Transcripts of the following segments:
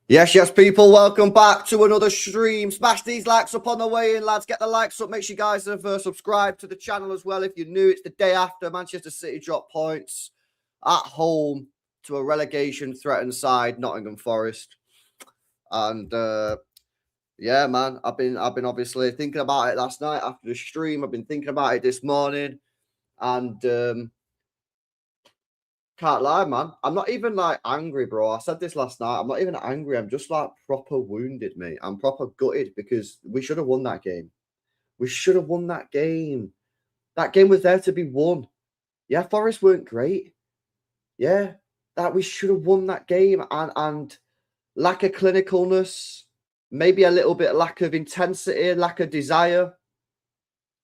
Yes, people. Welcome back to another stream. Smash these likes up on the way in, lads. Get the likes up. Make sure you guys have subscribed to the channel as well. If you're new, it's the day after Manchester City drop points at home to a relegation threatened side, Nottingham Forest. And yeah, man, I've been obviously thinking about it last night after the stream. I've been thinking about it this morning, and can't lie, man. I'm not even like angry, bro. I said this last night. I'm not even angry. I'm just like proper wounded, mate. I'm proper gutted because we should have won that game. We should have won that game. That game was there to be won. Yeah, Forest weren't great. Yeah, that we should have won that game. And lack of clinicalness, maybe a little bit lack of intensity, lack of desire,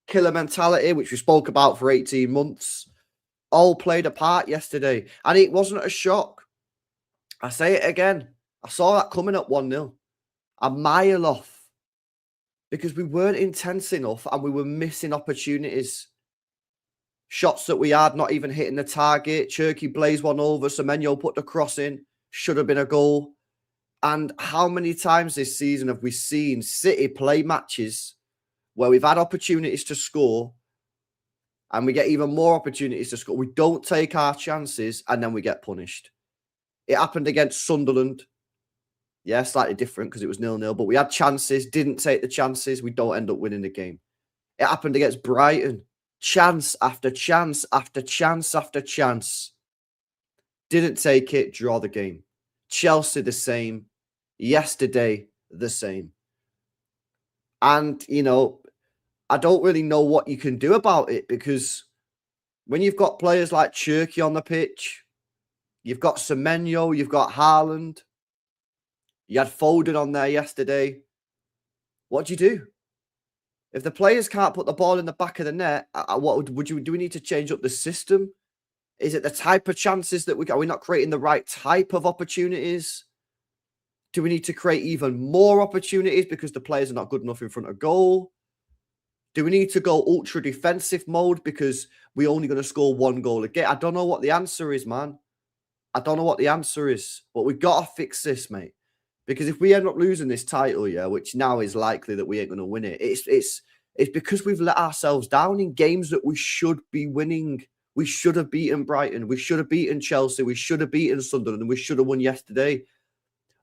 killer mentality, which we spoke about for 18 months. All played a part yesterday. And it wasn't a shock. I say it again. I saw that coming at 1-0. A mile off. Because we weren't intense enough and we were missing opportunities. Shots that we had not even hitting the target. Cherky blazed one over. Semenyo put the cross in. Should have been a goal. And how many times this season have we seen City play matches where we've had opportunities to score and we get even more opportunities to score? We don't take our chances and then we get punished. It happened against Sunderland. Yeah, slightly different because it was 0-0, but we had chances, didn't take the chances. We don't end up winning the game. It happened against Brighton. Chance after chance after chance after chance. Didn't take it, draw the game. Chelsea, the same. Yesterday, the same. And, you know, I don't really know what you can do about it because when you've got players like Cherky on the pitch, you've got Semenyo, you've got Haaland, you had Foden on there yesterday. What do you do? If the players can't put the ball in the back of the net, do we need to change up the system? Is it the type of chances that are we not creating the right type of opportunities? Do we need to create even more opportunities because the players are not good enough in front of goal? Do we need to go ultra defensive mode because we're only going to score one goal a game? I don't know what the answer is, man. I don't know what the answer is, but we've got to fix this, mate. Because if we end up losing this title, yeah, which now is likely that we ain't going to win it, it's because we've let ourselves down in games that we should be winning. We should have beaten Brighton. We should have beaten Chelsea. We should have beaten Sunderland. And we should have won yesterday.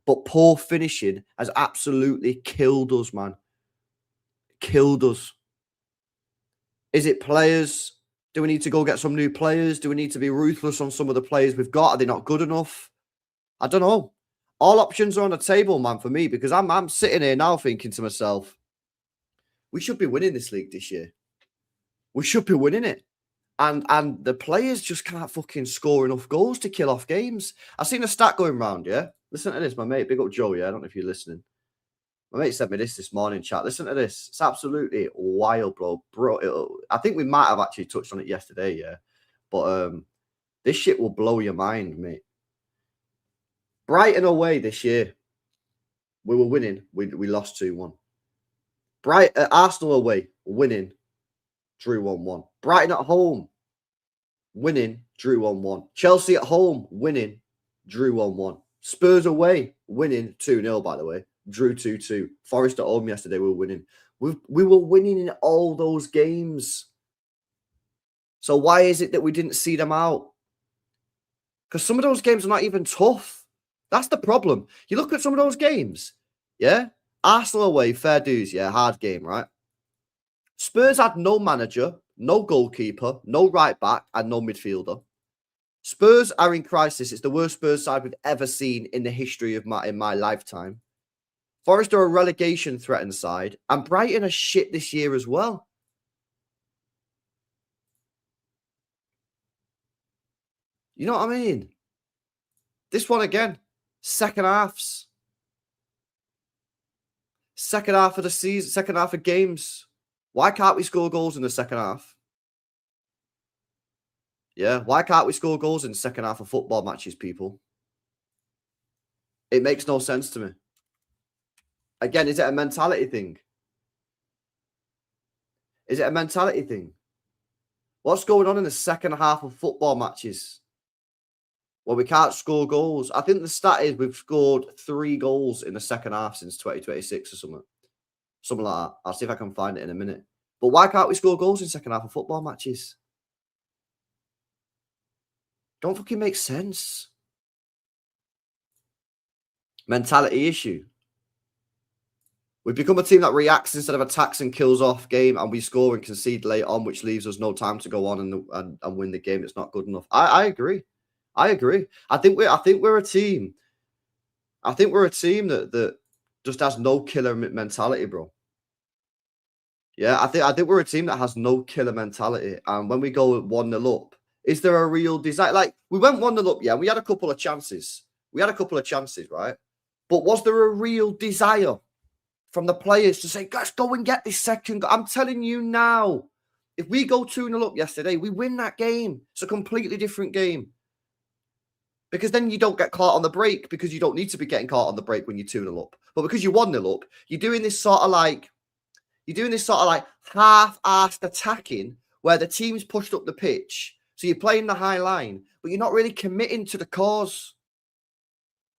But poor finishing has absolutely killed us, man. Killed us. Is it players? Do we need to go get some new players? Do we need to be ruthless on some of the players we've got? Are they not good enough? I don't know. All options are on the table, man, for me, because I'm sitting here now thinking to myself, we should be winning this league this year. We should be winning it. And the players just can't fucking score enough goals to kill off games. I've seen a stat going round, yeah? Listen to this, my mate. Big up Joe, yeah? I don't know if you're listening. My mate sent me this morning, chat. Listen to this. It's absolutely wild, bro. I think we might have actually touched on it yesterday, yeah? But this shit will blow your mind, mate. Brighton away this year, we were winning. We lost 2-1. Arsenal away, winning, drew 1-1. Brighton at home, winning, drew 1-1. Chelsea at home, winning, drew 1-1. Spurs away, winning 2-0, by the way, drew 2-2. Forest at home yesterday, we were winning. We were winning in all those games. So why is it that we didn't see them out? Because some of those games are not even tough. That's the problem. You look at some of those games, yeah? Arsenal away, fair dues, yeah, hard game, right? Spurs had no manager, no goalkeeper, no right back, and no midfielder. Spurs are in crisis. It's the worst Spurs side we've ever seen in the history of my lifetime. Forest are a relegation threatened side, and Brighton are shit this year as well. You know what I mean? This one again, second halves. Second half of the season, second half of games. Why can't we score goals in the second half? Yeah, why can't we score goals in the second half of football matches, people? It makes no sense to me. Again, is it a mentality thing? Is it a mentality thing? What's going on in the second half of football matches? Well, we can't score goals. I think the stat is we've scored 3 goals in the second half since 2026 or something. Something like that. I'll see if I can find it in a minute. But why can't we score goals in second half of football matches? Don't fucking make sense. Mentality issue. We've become a team that reacts instead of attacks and kills off game, and we score and concede late on, which leaves us no time to go on and win the game. It's not good enough. I agree. I agree. I think we're a team. I think we're a team that just has no killer mentality, bro. Yeah, I think we're a team that has no killer mentality. And when we go 1-0 up, is there a real desire? Like, we went 1-0 up, yeah, we had a couple of chances. Right? But was there a real desire from the players to say, guys, go and get this second goal? I'm telling you now, if we go 2-0 up yesterday, we win that game. It's a completely different game. Because then you don't get caught on the break, because you don't need to be getting caught on the break when you're 2-0 up. But because you're 1-0 up, you're doing this sort of like half-assed attacking where the team's pushed up the pitch. So you're playing the high line, but you're not really committing to the cause.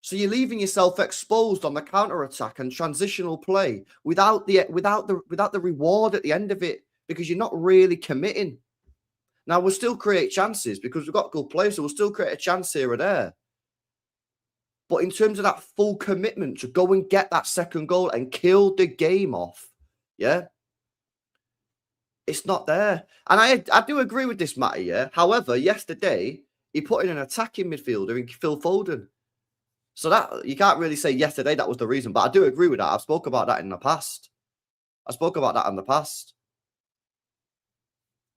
So you're leaving yourself exposed on the counter-attack and transitional play without the reward at the end of it, because you're not really committing. Now, we'll still create chances because we've got good players, so we'll still create a chance here or there. But in terms of that full commitment to go and get that second goal and kill the game off, yeah, it's not there. And I do agree with this, Matty, yeah. However, yesterday, he put in an attacking midfielder in Phil Foden. So that you can't really say yesterday that was the reason, but I do agree with that. I've spoke about that in the past.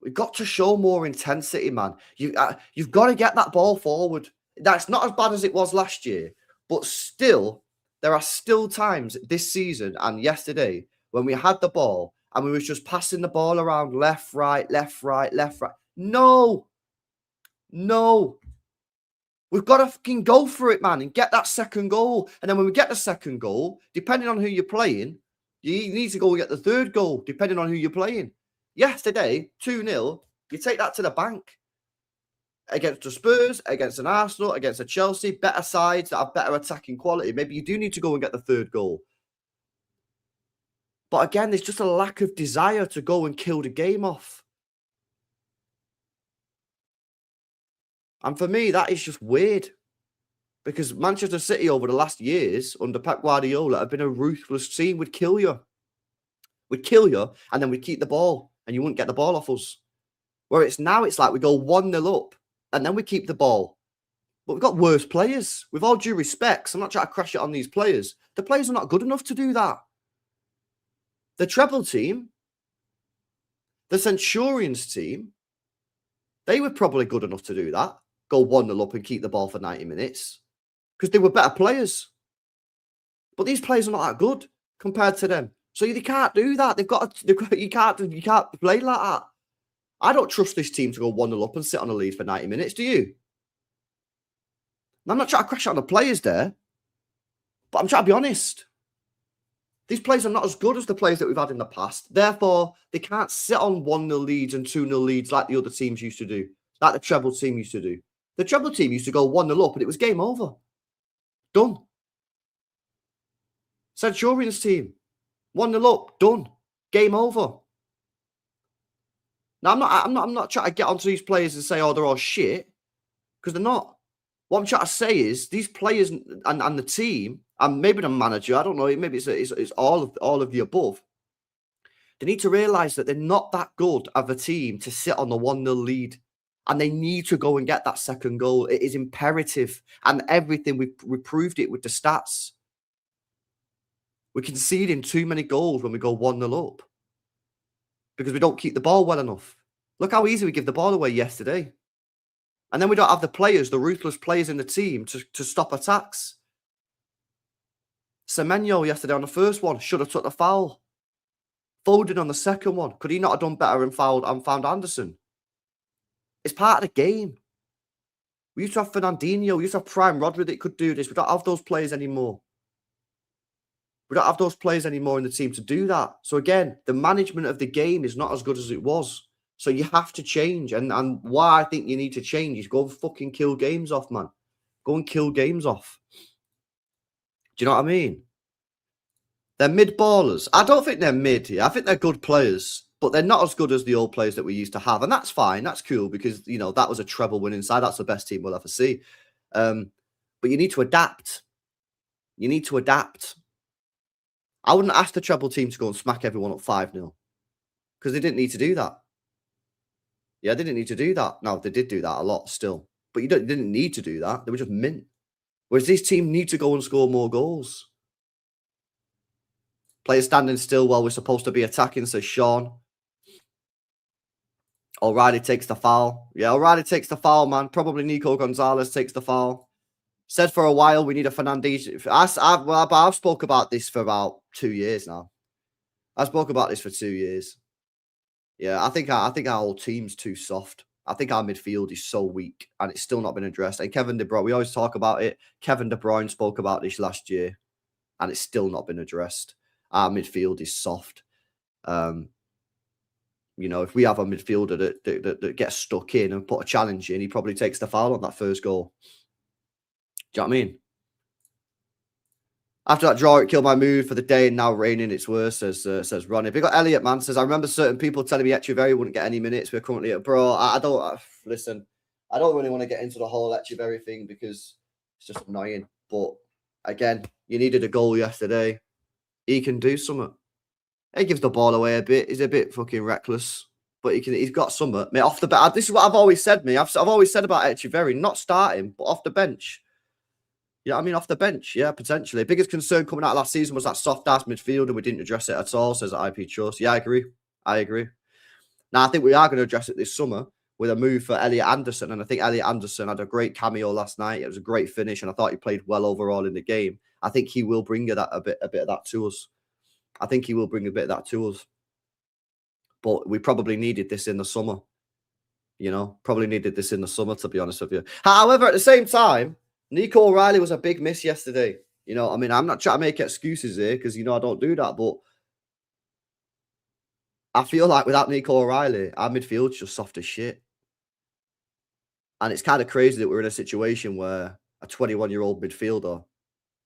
We've got to show more intensity, man. You've got to get that ball forward. That's not as bad as it was last year, but still, there are still times this season and yesterday when we had the ball and we was just passing the ball around left, right, left, right, left, right. No. We've got to fucking go for it, man, and get that second goal. And then when we get the second goal, depending on who you're playing, you need to go and get the third goal, depending on who you're playing. Yesterday, 2-0, you take that to the bank. Against the Spurs, against an Arsenal, against a Chelsea, better sides that have better attacking quality. Maybe you do need to go and get the third goal. But again, there's just a lack of desire to go and kill the game off. And for me, that is just weird. Because Manchester City over the last years, under Pep Guardiola, have been a ruthless team. We'd kill you. And then we'd keep the ball. And you wouldn't get the ball off us. Where it's now, it's like we go 1-0 up. And then we keep the ball. But we've got worse players. With all due respect, so I'm not trying to crash it on these players. The players are not good enough to do that. The treble team, the Centurions team, they were probably good enough to do that. Go 1-0 up and keep the ball for 90 minutes. Because they were better players. But these players are not that good compared to them. So they can't do that. You can't play like that. I don't trust this team to go 1-0 up and sit on a lead for 90 minutes, do you? And I'm not trying to crash out on the players there, but I'm trying to be honest. These players are not as good as the players that we've had in the past. Therefore, they can't sit on 1-0 leads and 2-0 leads like the other teams used to do, like the treble team used to do. The treble team used to go 1-0 up and it was game over. Done. Centurions team, 1-0 up, done. Game over. Now, I'm not trying to get onto these players and say, oh, they're all shit, because they're not. What I'm trying to say is these players and the team, and maybe the manager, I don't know, maybe it's all of the above. They need to realise that they're not that good of a team to sit on the 1-0 lead. And they need to go and get that second goal. It is imperative. And everything, we proved it with the stats. We're conceding too many goals when we go 1-0 up. Because we don't keep the ball well enough. Look how easy we give the ball away yesterday. And then we don't have the players, the ruthless players in the team to stop attacks. Semenyo yesterday on the first one should have took the foul. Foden on the second one. Could he not have done better and found Anderson? It's part of the game. We used to have Fernandinho. We used to have Prime Rodri that could do this. We don't have those players anymore. We don't have those players anymore in the team to do that. So again, the management of the game is not as good as it was. So you have to change. And why I think you need to change is go fucking kill games off, man. Go and kill games off. Do you know what I mean? They're mid ballers. I don't think they're mid. Yeah, I think they're good players, but they're not as good as the old players that we used to have, and that's fine. That's cool because that was a treble winning side. That's the best team we'll ever see. But you need to adapt. You need to adapt. I wouldn't ask the treble team to go and smack everyone up 5-0 because they didn't need to do that. Yeah, they didn't need to do that. No, they did do that a lot still, but they didn't need to do that. They were just mint. Whereas this team need to go and score more goals. Players standing still while we're supposed to be attacking, says Sean. O'Reilly takes the foul. Yeah, O'Reilly takes the foul, man. Probably Nico Gonzalez takes the foul. Said for a while we need a Fernandes. I've spoke about this for about 2 years now. I spoke about this for 2 years. Yeah, I think our whole team's too soft. I think our midfield is so weak, and it's still not been addressed. And Kevin De Bruyne, we always talk about it. Kevin De Bruyne spoke about this last year, and it's still not been addressed. Our midfield is soft. If we have a midfielder that gets stuck in and put a challenge in, he probably takes the foul on that first goal. Do you know what I mean? After that draw, it killed my mood for the day, and now raining, it's worse, says Ronnie. Big got Elliot, man, says, I remember certain people telling me Echeverri wouldn't get any minutes. We're currently at bro. Listen, I don't really want to get into the whole Echeverri thing because it's just annoying. But again, you needed a goal yesterday. He can do something. He gives the ball away a bit. He's a bit fucking reckless, but he's got something. Mate, off the bench. This is what I've always said, me. I've always said about Echeverri, not starting, but off the bench. Yeah, I mean, off the bench, yeah, potentially. Biggest concern coming out last season was that soft-ass midfield, and we didn't address it at all, says IP Trust. Yeah, I agree. Now, I think we are going to address it this summer with a move for Elliot Anderson, and I think Elliot Anderson had a great cameo last night. It was a great finish, and I thought he played well overall in the game. I think he will bring a bit of that to us. I think he will bring a bit of that to us. But we probably needed this in the summer. Probably needed this in the summer, to be honest with you. However, at the same time, Nico O'Reilly was a big miss yesterday. I mean, I'm not trying to make excuses here because, I don't do that. But I feel like without Nico O'Reilly, our midfield's just soft as shit. And it's kind of crazy that we're in a situation where a 21-year-old midfielder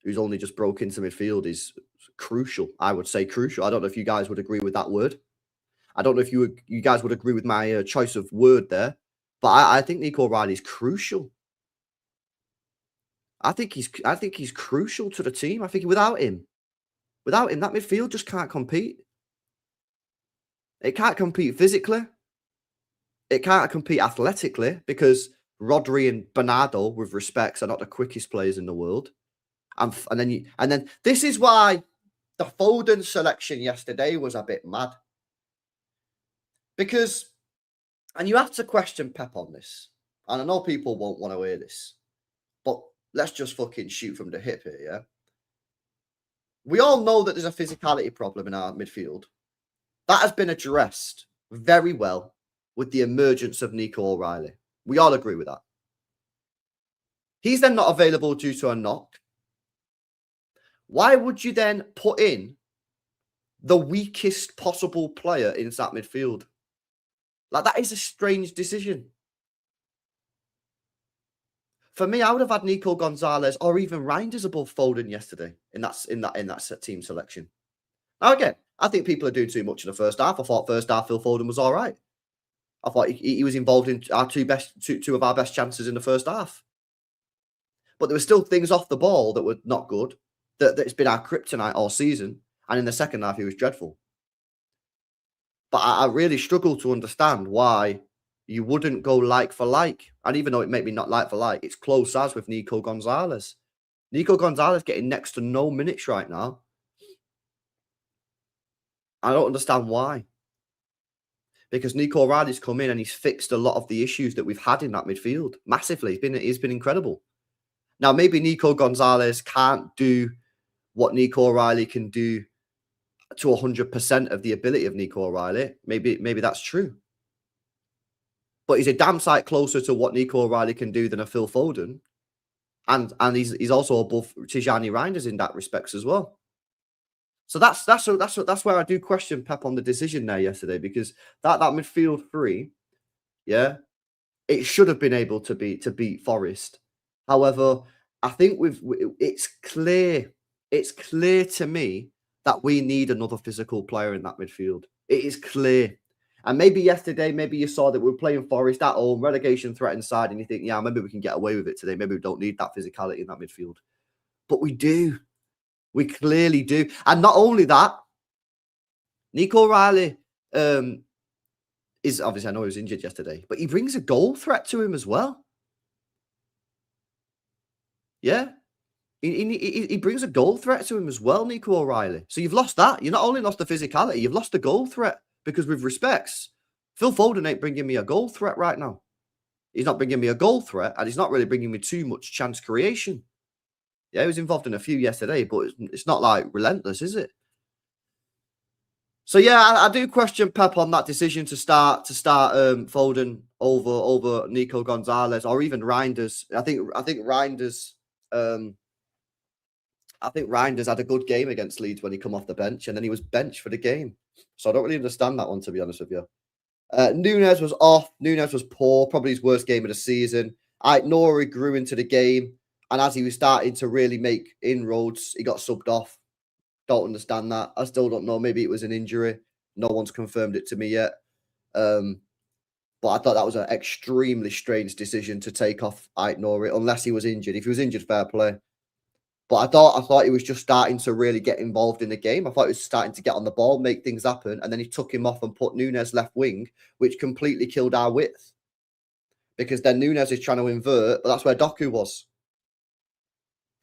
who's only just broke into midfield is crucial. I would say crucial. I don't know if you guys would agree with that word. I don't know if you guys would agree with my choice of word there. But I think Nico O'Reilly is crucial. I think he's crucial to the team. I think without him, that midfield just can't compete. It can't compete physically. It can't compete athletically because Rodri and Bernardo, with respects, are not the quickest players in the world. And then this is why the Foden selection yesterday was a bit mad. Because, and you have to question Pep on this, and I know people won't want to hear this, but let's just fucking shoot from the hip here, yeah? We all know that there's a physicality problem in our midfield. That has been addressed very well with the emergence of Nico O'Reilly. We all agree with that. He's then not available due to a knock. Why would you then put in the weakest possible player into that midfield? Like, that is a strange decision. For me, I would have had Nico Gonzalez or even Reinders above Foden yesterday in that team selection. Now, again, I think people are doing too much in the first half. I thought first half Phil Foden was all right. I thought he was involved in our two of our best chances in the first half. But there were still things off the ball that were not good. That's been our kryptonite all season. And in the second half, he was dreadful. But I really struggle to understand why you wouldn't go like for like. And even though it may be not like for like, it's close as with Nico Gonzalez. Nico Gonzalez getting next to no minutes right now. I don't understand why. Because Nico O'Reilly's come in and he's fixed a lot of the issues that we've had in that midfield. Massively. He's been incredible. Now, maybe Nico Gonzalez can't do what Nico O'Reilly can do to 100% of the ability of Nico O'Reilly. Maybe that's true. But he's a damn sight closer to what Nico O'Reilly can do than a Phil Foden. And he's also above Tijani Reinders in that respects as well. So that's where I do question Pep on the decision there yesterday, because that midfield three, yeah, it should have been able to beat Forest. However, I think it's clear. It's clear to me that we need another physical player in that midfield. It is clear. And maybe yesterday, maybe you saw that we were playing Forest at home, relegation threat inside, and you think, yeah, maybe we can get away with it today. Maybe we don't need that physicality in that midfield. But we do. We clearly do. And not only that, Nico Riley is obviously, I know he was injured yesterday, but he brings a goal threat to him as well. Yeah. He brings a goal threat to him as well, Nico O'Reilly. So you've lost that. You not only lost the physicality, you've lost the goal threat. Because with respects, Phil Foden ain't bringing me a goal threat right now. He's not bringing me a goal threat, and he's not really bringing me too much chance creation. Yeah, he was involved in a few yesterday, but it's not like relentless, is it? So yeah, I do question Pep on that decision to start Foden over Nico Gonzalez or even Reinders. I think Reinders. I think Reinders had a good game against Leeds when he come off the bench, and then he was benched for the game. So I don't really understand that one, to be honest with you. Nunes was off. Nunes was poor, probably his worst game of the season. Nori grew into the game, and as he was starting to really make inroads, he got subbed off. Don't understand that. I still don't know. Maybe it was an injury. No one's confirmed it to me yet. But I thought that was an extremely strange decision to take off Nori, unless he was injured. If he was injured, fair play. But I thought he was just starting to really get involved in the game. I thought he was starting to get on the ball, make things happen, and then he took him off and put Nunes left wing, which completely killed our width. Because then Nunes is trying to invert, but that's where Doku was.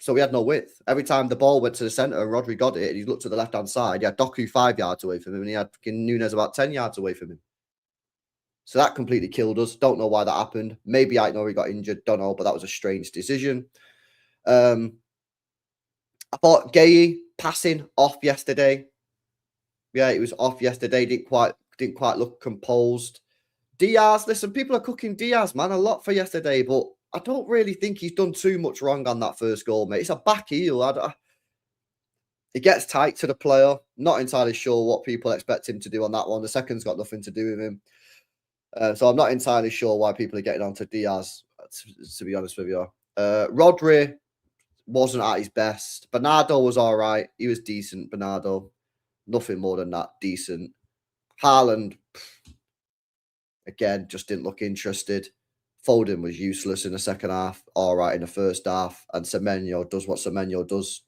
So we had no width. Every time the ball went to the centre and Rodri got it, and he looked to the left-hand side, he had Doku 5 yards away from him, and he had Nunes about 10 yards away from him. So that completely killed us. Don't know why that happened. Maybe Nori got injured. Don't know, but that was a strange decision. I thought Gay passing off yesterday. Yeah, it was off yesterday. Didn't quite look composed. Diaz, listen, people are cooking Diaz, man, a lot for yesterday, but I don't really think he's done too much wrong on that first goal, mate. It's a back heel. He gets tight to the player. Not entirely sure what people expect him to do on that one. The second's got nothing to do with him. So I'm not entirely sure why people are getting onto Diaz, to be honest with you. Rodri wasn't at his best. Bernardo was all right. He was decent, Bernardo. Nothing more than that, decent. Haaland, again, just didn't look interested. Foden was useless in the second half, all right in the first half. And Semenyo does what Semenyo does.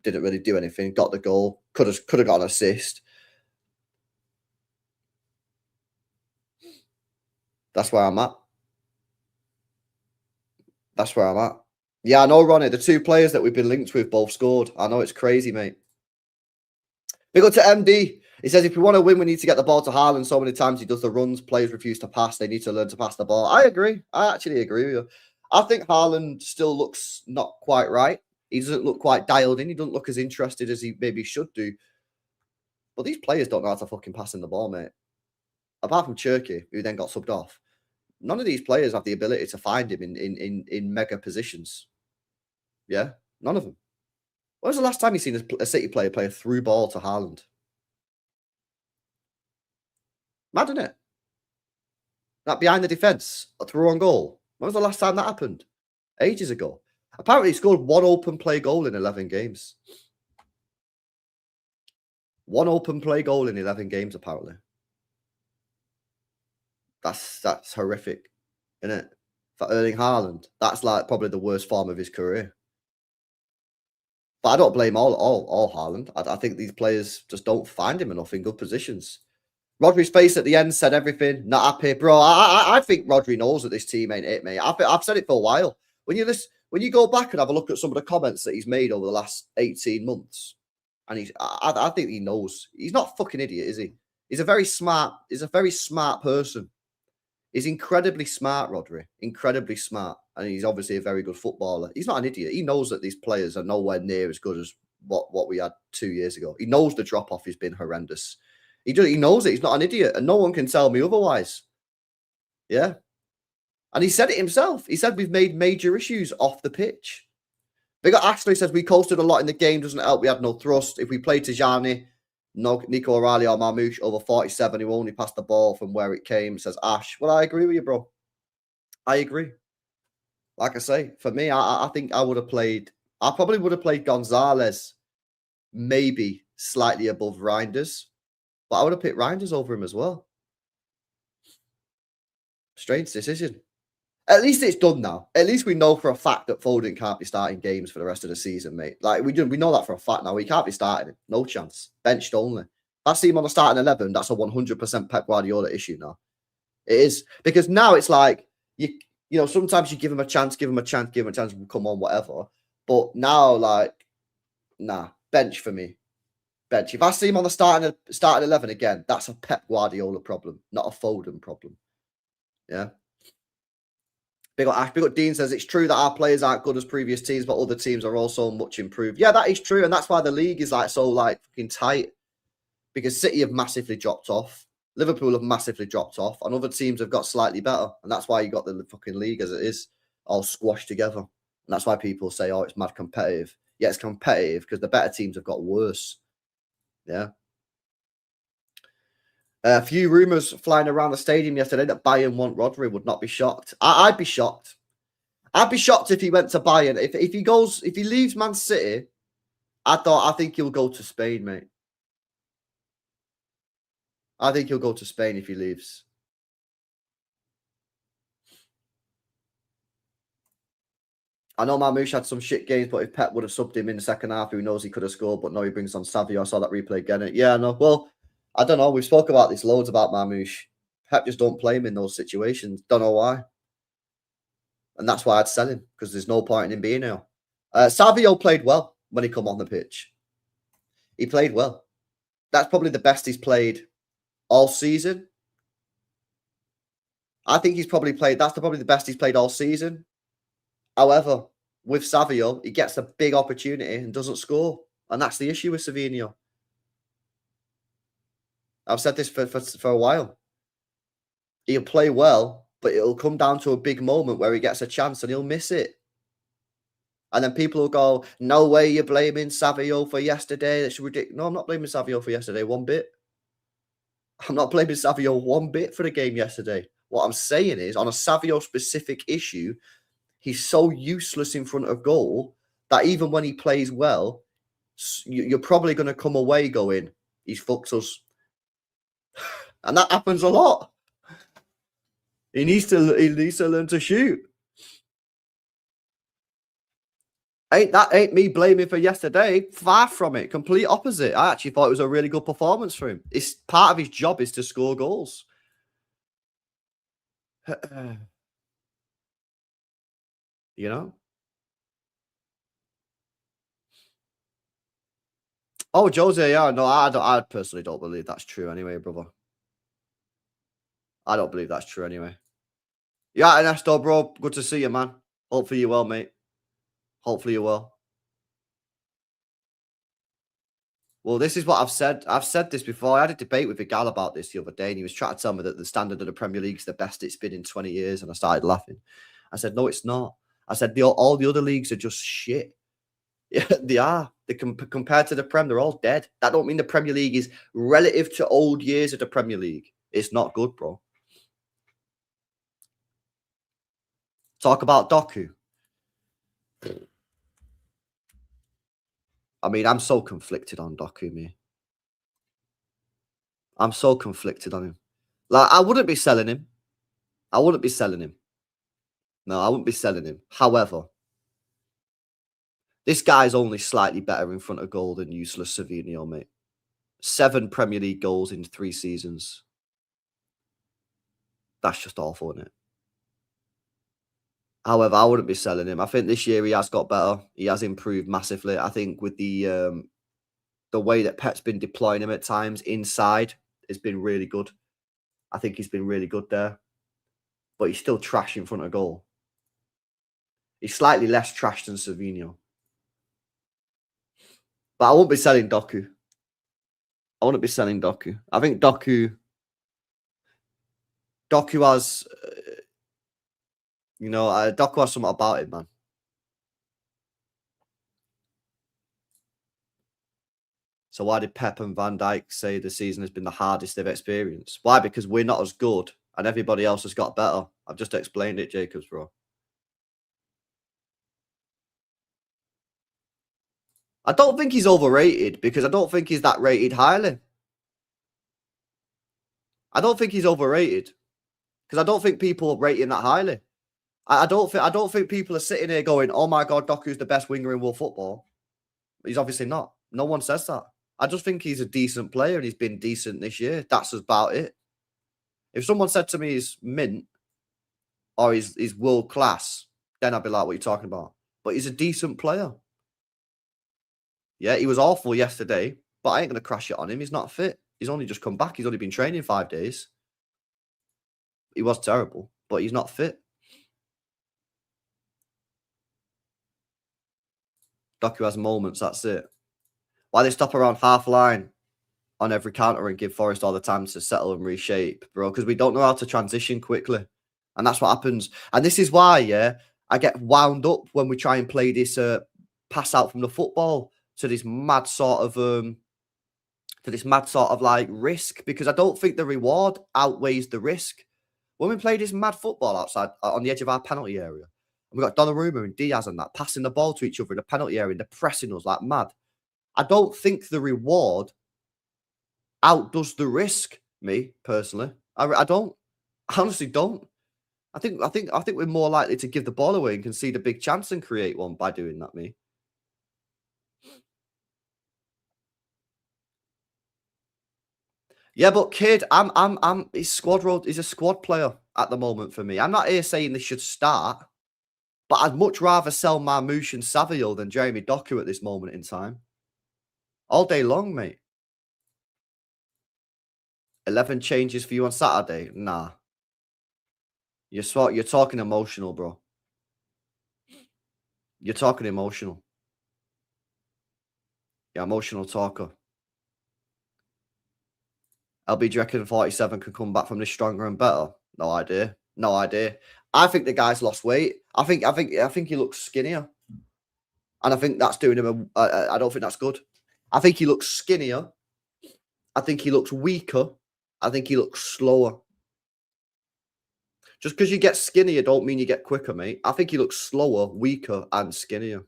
Didn't really do anything. Got the goal. Could have got an assist. That's where I'm at. That's where I'm at. Yeah, I know, Ronnie. The two players that we've been linked with both scored. I know it's crazy, mate. Big up to MD. He says, if we want to win, we need to get the ball to Haaland. So many times he does the runs. Players refuse to pass. They need to learn to pass the ball. I agree. I actually agree with you. I think Haaland still looks not quite right. He doesn't look quite dialed in. He doesn't look as interested as he maybe should do. But these players don't know how to fucking pass in the ball, mate. Apart from Cherky, who then got subbed off. None of these players have the ability to find him in mega positions. Yeah, none of them. When was the last time you seen a City player play a through ball to Haaland? Mad, isn't it? That behind the defence, a through on goal. When was the last time that happened? Ages ago. Apparently, he scored one open play goal in 11 games. One open play goal in 11 games, apparently. That's horrific, isn't it? For Erling Haaland, that's like probably the worst form of his career. But I don't blame all Haaland. I think these players just don't find him enough in good positions. Rodri's face at the end said everything. Not happy, bro. I think Rodri knows that this team ain't it, mate. I've said it for a while. When you go back and have a look at some of the comments that he's made over the last 18 months, and I think he knows. He's not a fucking idiot, is he? He's a very smart person. He's incredibly smart, Rodri. Incredibly smart. And he's obviously a very good footballer. He's not an idiot. He knows that these players are nowhere near as good as what we had 2 years ago. He knows the drop-off has been horrendous. He knows it. He's not an idiot. And no one can tell me otherwise. Yeah. And he said it himself. He said we've made major issues off the pitch. Big up Ashley says we coasted a lot in the game. Doesn't help. We had no thrust. If we played Tijani, no, Nico O'Reilly or Marmoush over 47, who only passed the ball from where it came, says Ash. Well, I agree with you, bro. I agree. Like I say, for me, I think I would have played. I probably would have played Gonzalez, maybe slightly above Reinders, but I would have picked Reinders over him as well. Strange decision. At least it's done now. At least we know for a fact that Foden can't be starting games for the rest of the season, mate. Like we know that for a fact now. He can't be starting it. No chance. Benched only. If I see him on the starting 11, that's a 100% Pep Guardiola issue now. It is because now it's like you know sometimes you give him a chance, give him a chance, give him a chance, come on, whatever. But now like nah, bench for me. Bench. If I see him on the starting 11 again, that's a Pep Guardiola problem, not a Foden problem. Yeah. Big up Ash. Big up Dean says it's true that our players aren't good as previous teams, but other teams are also much improved. Yeah, that is true, and that's why the league is like so like fucking tight. Because City have massively dropped off, Liverpool have massively dropped off, and other teams have got slightly better, and that's why you got the fucking league as it is, all squashed together. And that's why people say, "Oh, it's mad competitive." Yeah, it's competitive because the better teams have got worse. Yeah. A few rumours flying around the stadium yesterday that Bayern want Rodri. Would not be shocked. I'd be shocked. I'd be shocked if he went to Bayern. If he leaves Man City, I think he'll go to Spain, mate. I think he'll go to Spain if he leaves. I know Marmoush had some shit games, but if Pep would have subbed him in the second half, who knows, he could have scored. But no, he brings on Savio. I saw that replay again. Yeah, no. Well, I don't know. We've spoke about this loads about Marmoush. Pep just don't play him in those situations. Don't know why. And that's why I'd sell him, because there's no point in him being here. Savio played well when he come on the pitch. He played well. That's probably the best he's played all season. I think he's probably played. That's probably the best he's played all season. However, with Savio, he gets a big opportunity and doesn't score. And that's the issue with Savinho. I've said this for a while. He'll play well, but it'll come down to a big moment where he gets a chance and he'll miss it. And then people will go, no way you're blaming Savio for yesterday. That's ridiculous. No, I'm not blaming Savio for yesterday one bit. I'm not blaming Savio one bit for the game yesterday. What I'm saying is, on a Savio specific issue, he's so useless in front of goal that even when he plays well, you're probably going to come away going, he's fucked us. And that happens a lot. He needs to learn to shoot. Ain't me blaming for yesterday. Far from it. Complete opposite. I actually thought it was a really good performance for him. It's part of his job is to score goals. You know? Oh, Jose, yeah, no, I personally don't believe that's true anyway, brother. I don't believe that's true anyway. Yeah, Ernesto, bro, good to see you, man. Hopefully you're well, mate. Hopefully you're well. Well, this is what I've said. I've said this before. I had a debate with a gal about this the other day, and he was trying to tell me that the standard of the Premier League is the best it's been in 20 years, and I started laughing. I said, no, it's not. I said, all the other leagues are just shit. Yeah, they are. Compared to the Prem, they're all dead. That don't mean the Premier League is relative to old years of the Premier League. It's not good, bro. Talk about Doku. I mean, I'm so conflicted on Doku, me. I'm so conflicted on him. Like, I wouldn't be selling him. I wouldn't be selling him. No, I wouldn't be selling him. However, this guy's only slightly better in front of goal than useless Savinho, mate. 7 Premier League goals in 3 seasons. That's just awful, isn't it? However, I wouldn't be selling him. I think this year he has got better. He has improved massively. I think with the way that Pep's been deploying him at times inside has been really good. I think he's been really good there. But he's still trash in front of goal. He's slightly less trash than Savinho. But I won't be selling Doku. I wouldn't be selling Doku. I think Doku has, Doku has something about it, man. So why did Pep and Van Dijk say the season has been the hardest they've experienced? Why? Because we're not as good and everybody else has got better. I've just explained it, Jacobs, bro. I don't think he's overrated because I don't think he's that rated highly. I don't think he's overrated because I don't think people rate him that highly. I don't think people are sitting here going, "Oh my god, Doku's the best winger in world football." He's obviously not. No one says that. I just think he's a decent player and he's been decent this year. That's about it. If someone said to me he's mint or he's world class, then I'd be like, "What are you talking about?" But he's a decent player. Yeah, he was awful yesterday, but I ain't gonna crash it on him. He's not fit. He's only just come back. He's only been training 5 days. He was terrible, but he's not fit. Doku has moments. That's it. Why they stop around half line on every counter and give Forest all the time to settle and reshape, bro? Because we don't know how to transition quickly, and that's what happens. And this is why, yeah, I get wound up when we try and play this pass out from the football to this mad sort of like risk, because I don't think the reward outweighs the risk. When we play this mad football outside on the edge of our penalty area, and we've got Donnarumma and Diaz and that passing the ball to each other in the penalty area and they're pressing us like mad. I don't think the reward outdoes the risk. Me personally, I don't. I honestly don't. I think we're more likely to give the ball away and concede a big chance and create one by doing that. Me. Yeah, but kid, he's squad road. He's a squad player at the moment for me. I'm not here saying they should start, but I'd much rather sell Marmoush and Savio than Jeremy Doku at this moment in time. All day long, mate. 11 changes for you on Saturday? Nah. You're talking emotional, bro. You're talking emotional. Yeah, emotional talker. LB, do you reckon 47 can come back from this stronger and better? No idea. No idea. I think the guy's lost weight. I think he looks skinnier, and I think that's doing him. I don't think that's good. I think he looks skinnier. I think he looks weaker. I think he looks slower. Just because you get skinnier don't mean you get quicker, mate. I think he looks slower, weaker, and skinnier.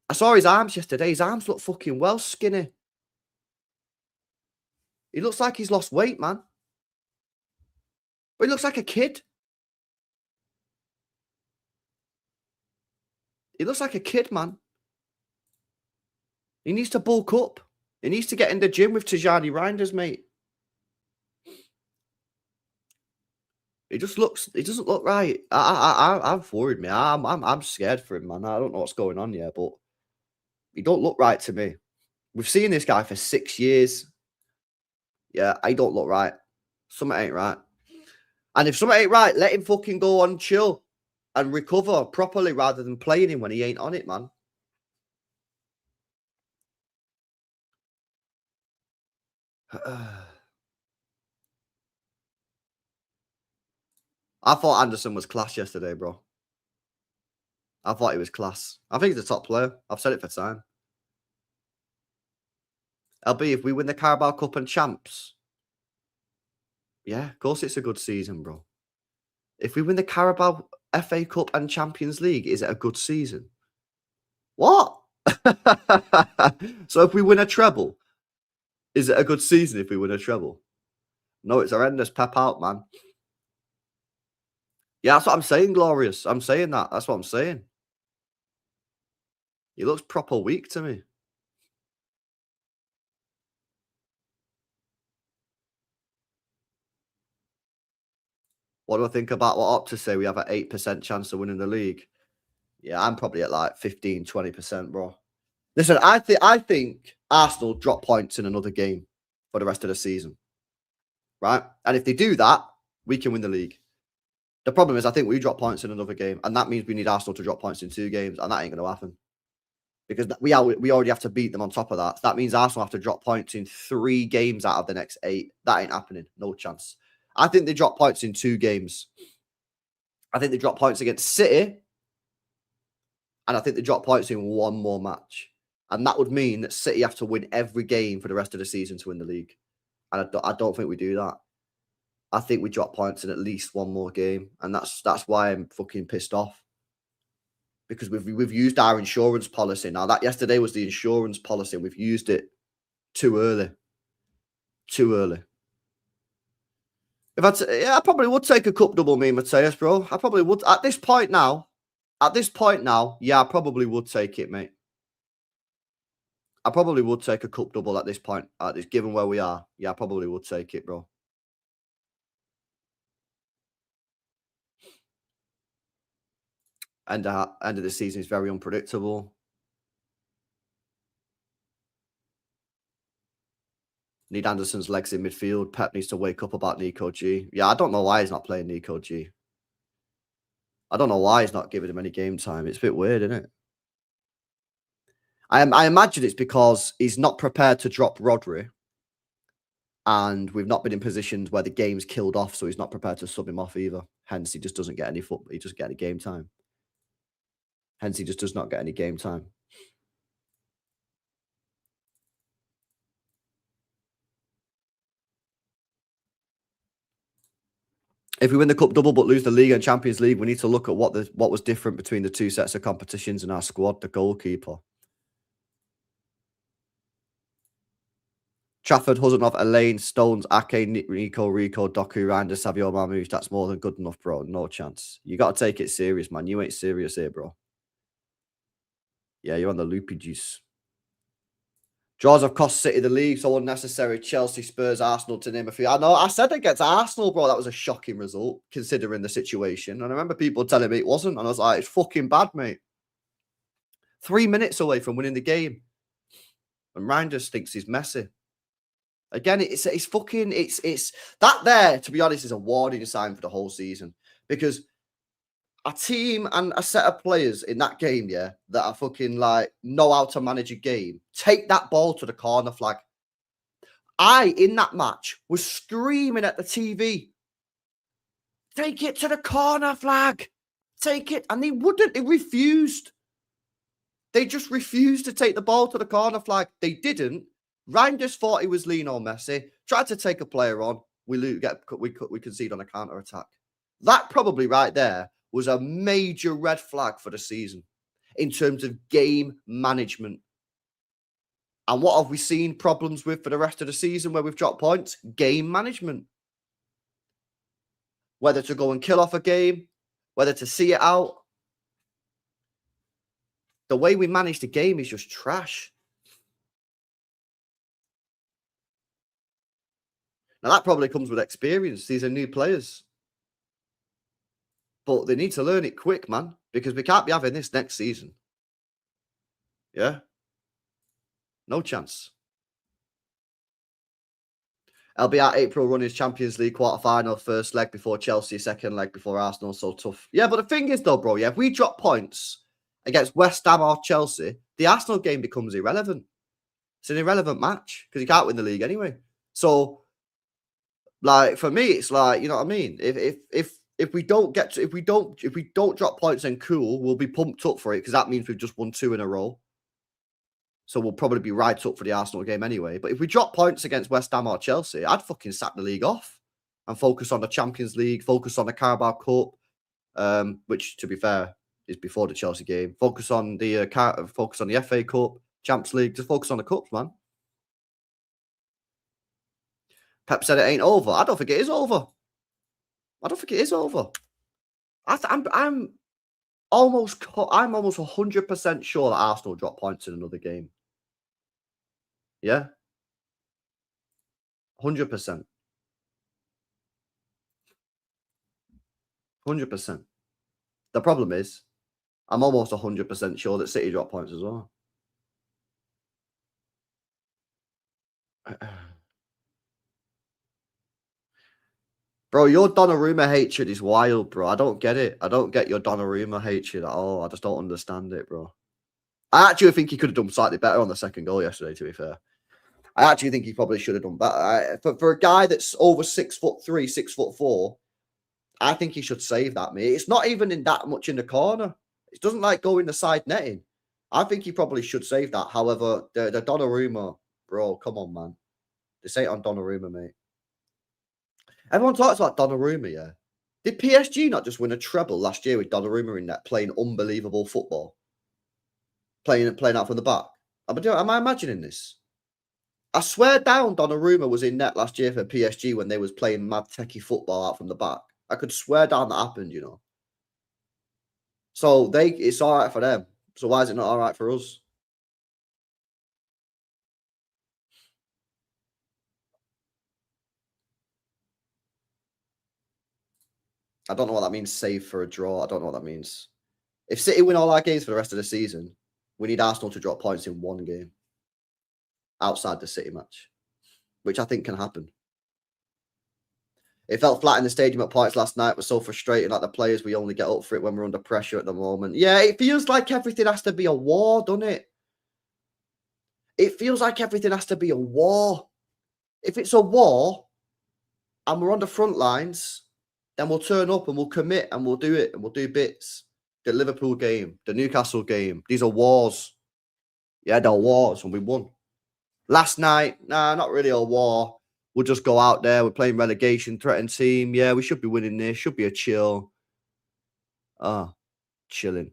I saw his arms yesterday. His arms look fucking well skinny. He looks like he's lost weight, man. But he looks like a kid. He looks like a kid, man. He needs to bulk up. He needs to get in the gym with Tajani Reinders, mate. He doesn't look right. I'm worried, man. I'm scared for him, man. I don't know what's going on here, but he don't look right to me. We've seen this guy for 6 years. Yeah, I don't look right. Something ain't right. And if something ain't right, let him fucking go on chill and recover properly rather than playing him when he ain't on it, man. I thought Anderson was class yesterday, bro. I thought he was class. I think he's a top player. I've said it for time. LB, if we win the Carabao Cup and champs, yeah, of course it's a good season, bro. If we win the Carabao FA Cup and Champions League, is it a good season? What? So if we win a treble, is it a good season if we win a treble? No, it's horrendous. Pep out, man. Yeah, that's what I'm saying, Glorious. I'm saying that. That's what I'm saying. He looks proper weak to me. What do I think about what Opta say? We have an 8% chance of winning the league. Yeah, I'm probably at like 15, 20%, bro. Listen, I think Arsenal drop points in another game for the rest of the season. Right? And if they do that, we can win the league. The problem is I think we drop points in another game, and that means we need Arsenal to drop points in 2 games, and that ain't gonna happen. Because we already have to beat them on top of that. That means Arsenal have to drop points in 3 games out of the next 8. That ain't happening. No chance. I think they drop points in 2 games. I think they drop points against City, and I think they drop points in 1 more match. And that would mean that City have to win every game for the rest of the season to win the league. And I don't think we do that. I think we drop points in at least 1 more game, and that's why I'm fucking pissed off. because we've used our insurance policy. Now that yesterday was the insurance policy. We've used it too early. Too early. I probably would take a cup double, me, Mateus, bro. I probably would. At this point now, yeah, I probably would take it, mate. I probably would take a cup double at this point. Given where we are, yeah, I probably would take it, bro. And end of the season is very unpredictable. Need Anderson's legs in midfield. Pep needs to wake up about Nico G. Yeah, I don't know why he's not playing Nico G. I don't know why he's not giving him any game time. It's a bit weird, isn't it? I imagine it's because he's not prepared to drop Rodri. And we've not been in positions where the game's killed off, so he's not prepared to sub him off either. Hence, he just doesn't get any he doesn't get any game time. Hence, he just does not get any game time. If we win the Cup double but lose the League and Champions League, we need to look at what was different between the two sets of competitions in our squad. The goalkeeper. Trafford, Huzanov, Elaine, Stones, Ake, Rico, Doku, Randa, Savio, Marmouche. That's more than good enough, bro. No chance. You got to take it serious, man. You ain't serious here, bro. Yeah, you're on the loopy juice. Draws have cost City the league, so unnecessary. Chelsea, Spurs, Arsenal, to name a few. I know, I said against Arsenal, bro, that was a shocking result, considering the situation. And I remember people telling me it wasn't, and I was like, it's fucking bad, mate. 3 minutes away from winning the game. And Reinders thinks he's messy. Again, it's that there, to be honest, is a warning sign for the whole season. Because a team and a set of players in that game, yeah, that are fucking like know how to manage a game, take that ball to the corner flag. I, in that match, was screaming at the TV, take it to the corner flag, take it. And they wouldn't, they refused. They just refused to take the ball to the corner flag. They didn't. Reinders thought he was Lionel Messi, tried to take a player on. We concede on a counter attack. That probably right there was a major red flag for the season in terms of game management. And what have we seen problems with for the rest of the season where we've dropped points? Game management. Whether to go and kill off a game, whether to see it out. The way we manage the game is just trash. Now, that probably comes with experience. These are new players. But they need to learn it quick, man, because we can't be having this next season. Yeah? No chance. LBR April run his Champions League quarter-final, first leg before Chelsea, second leg before Arsenal, so tough. Yeah, but the thing is, though, bro, yeah, if we drop points against West Ham or Chelsea, the Arsenal game becomes irrelevant. It's an irrelevant match because you can't win the league anyway. So, like, for me, it's like, you know what I mean? If we don't drop points, then cool, we'll be pumped up for it because that means we've just won 2 in a row. So we'll probably be right up for the Arsenal game anyway. But if we drop points against West Ham or Chelsea, I'd fucking sack the league off and focus on the Champions League, focus on the Carabao Cup, which, to be fair, is before the Chelsea game. Focus on the FA Cup, Champions League. Just focus on the cups, man. Pep said it ain't over. I don't think it is over. I'm almost 100% sure that Arsenal drop points in another game. Yeah? 100%. 100%. The problem is, I'm almost 100% sure that City drop points as well. Bro, your Donnarumma hatred is wild, bro. I don't get it. I don't get your Donnarumma hatred at all. I just don't understand it, bro. I actually think he could have done slightly better on the second goal yesterday, to be fair. I actually think he probably should have done better. For a guy that's over 6'3", 6'4", I think he should save that, mate. It's not even in that much in the corner. It doesn't like go in the side netting. I think he probably should save that. However, the Donnarumma, bro, come on, man. This ain't on Donnarumma, mate. Everyone talks about Donnarumma, yeah. Did PSG not just win a treble last year with Donnarumma in net playing unbelievable football? Playing out from the back? Am I imagining this? I swear down Donnarumma was in net last year for PSG when they was playing mad techie football out from the back. I could swear down that happened, you know. So it's all right for them. So why is it not all right for us? I don't know what that means, save for a draw. I don't know what that means. If City win all our games for the rest of the season, we need Arsenal to drop points in one game outside the City match, which I think can happen. It felt flat in the stadium at points last night. It was so frustrating. Like the players, we only get up for it when we're under pressure at the moment. Yeah, it feels like everything has to be a war, doesn't it? It feels like everything has to be a war. If it's a war and we're on the front lines, then we'll turn up and we'll commit and we'll do it and we'll do bits. The Liverpool game, the Newcastle game, these are wars. Yeah, they're wars and we won. Last night, nah, not really a war. We'll just go out there. We're playing relegation, threatened team. Yeah, we should be winning this. Should be a chill. Chilling.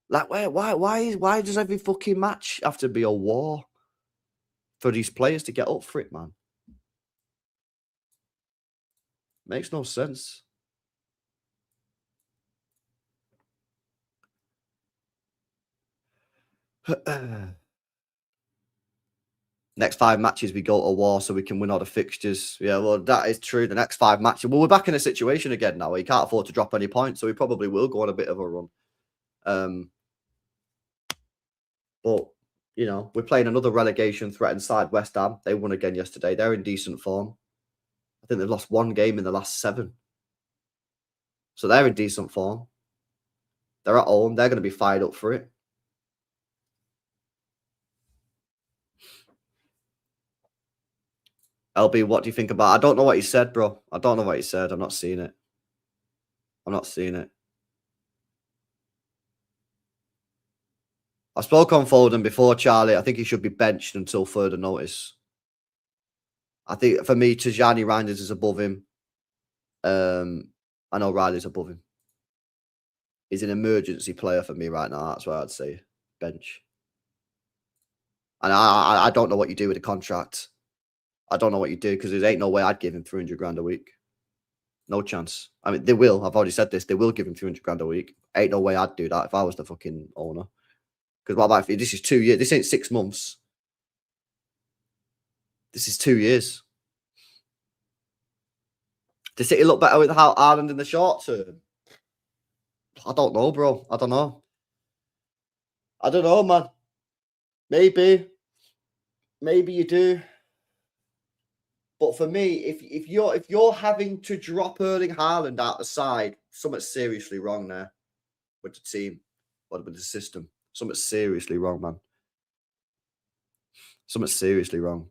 Like, why does every fucking match have to be a war for these players to get up for it, man? Makes no sense. Next 5 matches, we go to war so we can win all the fixtures. Yeah, well, that is true. The next 5 matches. Well, we're back in a situation again now where you can't afford to drop any points, so we probably will go on a bit of a run. But, you know, we're playing another relegation threatened side, West Ham. They won again yesterday. They're in decent form. I think they've lost 1 game in the last 7. So they're in decent form. They're at home. They're going to be fired up for it. LB, what do you think about? I don't know what he said, bro. I don't know what he said. I'm not seeing it. I'm not seeing it. I spoke on Foden before, Charlie. I think he should be benched until further notice. I think for me, Tijani Reinders is above him. I know Riley's above him. He's an emergency player for me right now. That's why I'd say bench. And I don't know what you do with a contract. I don't know what you do because there ain't no way I'd give him 300 grand a week. No chance. I mean, they will. I've already said this. They will give him 300 grand a week. Ain't no way I'd do that if I was the fucking owner. Because what about if this is 2 years? This ain't 6 months. This is 2 years. Does City look better with Haaland in the short term? I don't know, bro. I don't know. I don't know, man. Maybe. Maybe you do. But for me, if you're having to drop Erling Haaland out the side, something's seriously wrong there with the team or with the system. Something's seriously wrong, man. Something's seriously wrong.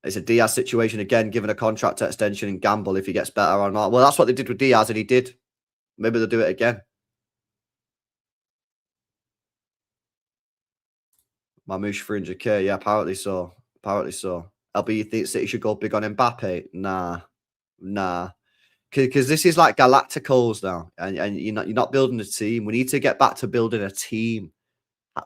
It's a Diaz situation again, given a contract extension and gamble if he gets better or not. Well, that's what they did with Diaz, and he did. Maybe they'll do it again. Mamouche 300k, yeah, apparently so. Apparently so. LB, you think City should go big on Mbappe? Nah. Because this is like Galacticos now, and you're not building a team. We need to get back to building a team.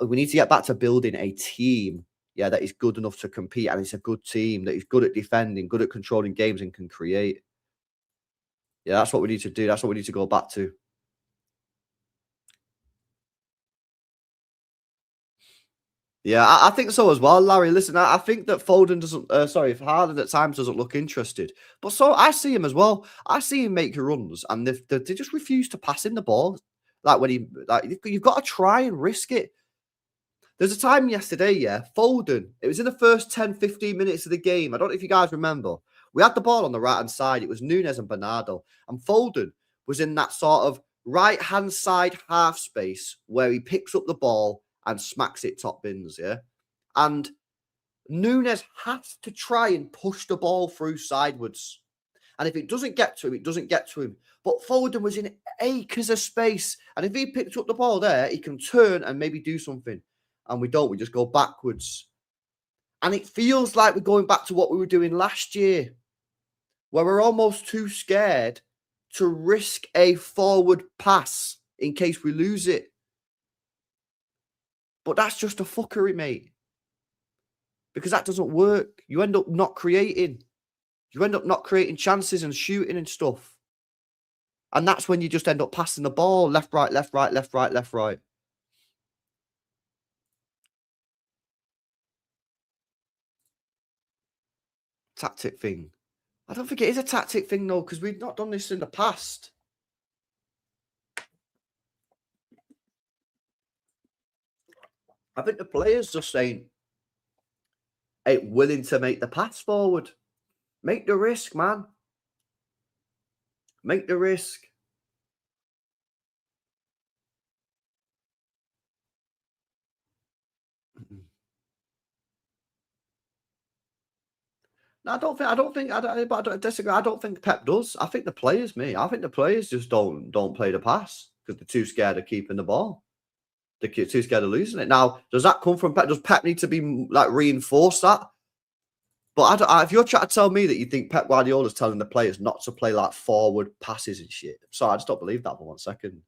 We need to get back to building a team, yeah, that is good enough to compete, and it's a good team that is good at defending, good at controlling games, and can create. Yeah, that's what we need to do. That's what we need to go back to. Yeah, I think so as well, Larry. Listen, I think that Foden doesn't. Sorry, Haaland at times doesn't look interested, but so I see him as well. I see him make runs, and they just refuse to pass him the ball. Like when you've got to try and risk it. There's a time yesterday, yeah, Foden. It was in the first 10, 15 minutes of the game. I don't know if you guys remember. We had the ball on the right hand side. It was Nunes and Bernardo, and Foden was in that sort of right hand side half space where he picks up the ball and smacks it top bins, yeah? And Nunes has to try and push the ball through sideways. And if it doesn't get to him, it doesn't get to him. But Foden was in acres of space. And if he picked up the ball there, he can turn and maybe do something. And we don't. We just go backwards. And it feels like we're going back to what we were doing last year, where we're almost too scared to risk a forward pass in case we lose it. But that's just a fuckery, mate. Because that doesn't work. You end up not creating. You end up not creating chances and shooting and stuff. And that's when you just end up passing the ball left, right, left, right, left, right, left, right. Tactic thing. I don't think it is a tactic thing, though, because we've not done this in the past. I think the players just ain't willing to make the pass forward. Make the risk, man. Make the risk. No, I don't disagree. I don't think Pep does. I think the players, I think the players just don't play the pass because they're too scared of keeping the ball. They're too scared of losing it. Now, does that come from Pep? Does Pep need to be like reinforce that? But if you're trying to tell me that you think Pep Guardiola's telling the players not to play like forward passes and shit, sorry, I just don't believe that for 1 second.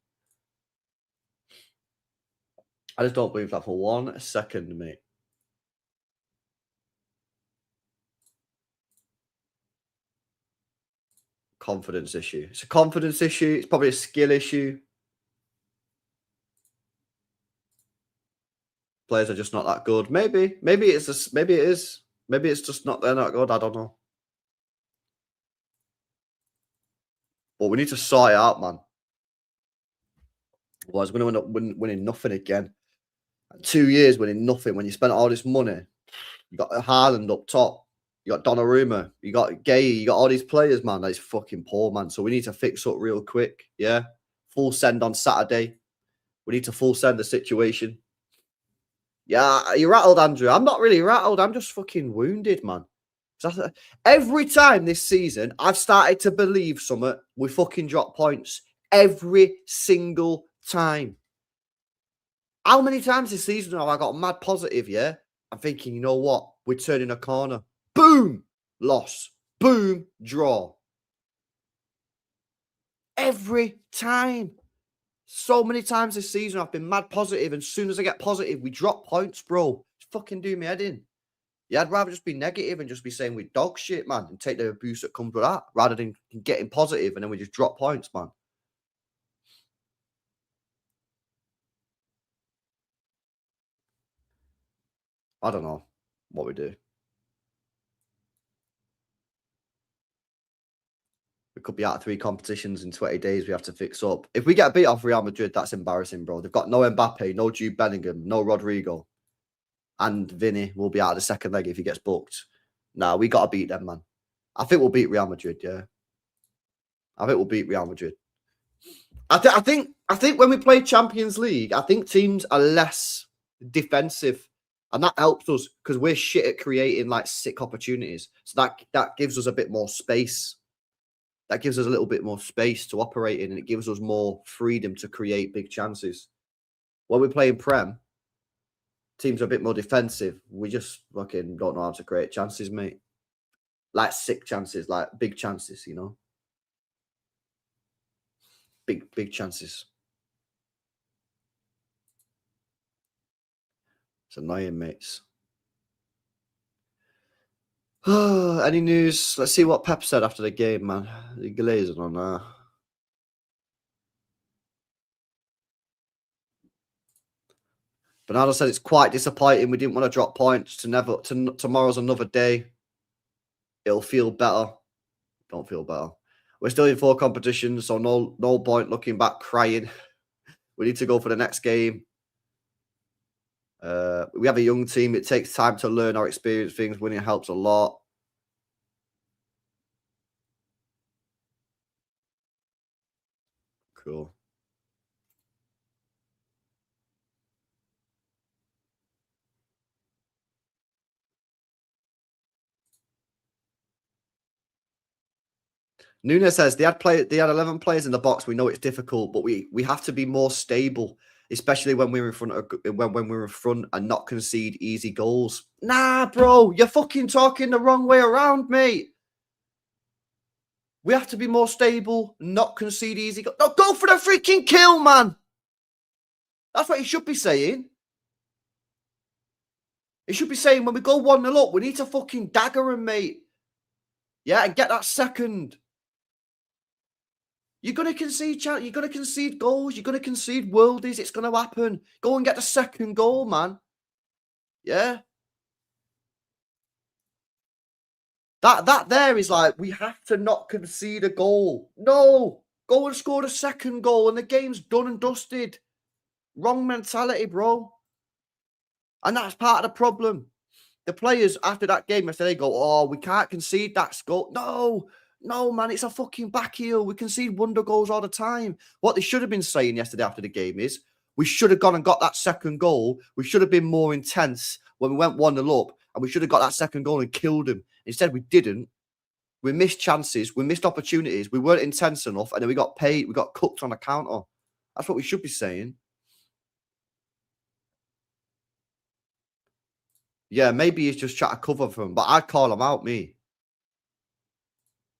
I just don't believe that for 1 second, mate. Confidence issue. It's a confidence issue. It's probably a skill issue. Players are just not that good. Maybe it's just, maybe it is. Maybe it's just not, they're not good. I don't know. But we need to sort it out, man. Otherwise, we're going to end up winning nothing again. 2 years winning nothing when you spent all this money. You got Haaland up top. You got Donnarumma. You got Gay. You got all these players, man. That's fucking poor, man. So we need to fix up real quick. Yeah. Full send on Saturday. We need to full send the situation. Yeah, you're rattled, Andrew. I'm not really rattled. I'm just fucking wounded, man. Every time this season, I've started to believe something, we fucking drop points. Every single time. How many times this season have I got mad positive, yeah? I'm thinking, you know what? We're turning a corner. Boom! Loss. Boom! Draw. Every time. So many times this season, I've been mad positive, and as soon as I get positive, we drop points, bro. It's fucking do me head in. Yeah, I'd rather just be negative and just be saying we dog shit, man, and take the abuse that comes with that, rather than getting positive and then we just drop points, man. I don't know what we do. We could be out of 3 competitions in 20 days. We have to fix up. If we get beat off Real Madrid, that's embarrassing, bro. They've got no Mbappe, no Jude Bellingham, no Rodrigo. And Vinny will be out of the second leg if he gets booked. Nah, we got to beat them, man. I think we'll beat Real Madrid, yeah. I think we'll beat Real Madrid. I think when we play Champions League, I think teams are less defensive. And that helps us because we're shit at creating like sick opportunities. So that gives us a bit more space. That gives us a little bit more space to operate in, and it gives us more freedom to create big chances. When we're playing Prem, teams are a bit more defensive. We just fucking don't know how to create chances, mate. Like sick chances, like big chances, you know? Big chances. It's annoying, mates. Any news? Let's see what Pep said after the game, man. The glazing on that. Bernardo said it's quite disappointing. We didn't want to drop points. Tomorrow's another day. It'll feel better. Don't feel better. We're still in 4 competitions, so no point looking back crying. We need to go for the next game. We have a young team. It takes time to learn or experience things. Winning helps a lot. Cool. Nunes says they had 11 players in the box. We know it's difficult, but we have to be more stable. especially when we're in front of when we're in front and not concede easy goals. Nah, bro, you're fucking talking the wrong way around, mate. We have to be more stable, not concede easy goals. No, go for the freaking kill, man. That's what he should be saying. He should be saying when we go 1-0 up, we need to fucking dagger him, mate. Yeah, and get that second. You're going to concede, you're going to concede goals. You're going to concede worldies. It's going to happen. Go and get the second goal, man. Yeah. That there is like, we have to not concede a goal. No. Go and score the second goal and the game's done and dusted. Wrong mentality, bro. And that's part of the problem. The players after that game yesterday go, oh, we can't concede that goal. No, man, it's a fucking back heel. We concede wonder goals all the time. What they should have been saying yesterday after the game is, we should have gone and got that second goal. We should have been more intense when we went 1-0 up, and we should have got that second goal and killed him. Instead, we didn't. We missed chances. We missed opportunities. We weren't intense enough, and then we got paid. We got cooked on a counter. That's what we should be saying. Yeah, maybe he's just trying to cover for him, but I'd call him out, me.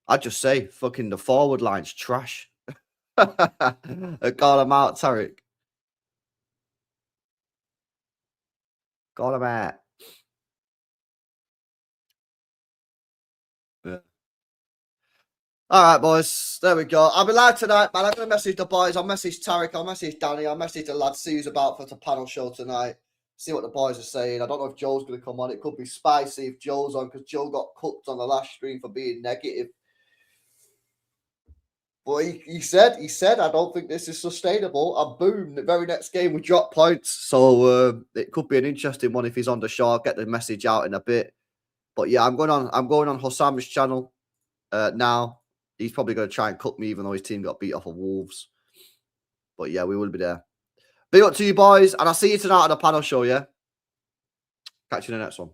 I'd just say, fucking the forward line's trash. I'd call him out, Tarek. Call him out. Yeah. All right, boys. There we go. I'll be live tonight, man. I'm going to message the boys. I'll message Tarek. I'll message Danny. I'll message the lads, see who's about for the panel show tonight. See what the boys are saying. I don't know if Joe's going to come on. It could be spicy if Joe's on, because Joe got cooked on the last stream for being negative. But he said, I don't think this is sustainable. And boom, the very next game we drop points. So it could be an interesting one if he's on the show. I'll get the message out in a bit. But yeah, I'm going on Hossam's channel now. He's probably going to try and cook me, even though his team got beat off of Wolves. But yeah, we will be there. Big up to you, boys, and I'll see you tonight at the panel show, yeah? Catch you in the next one.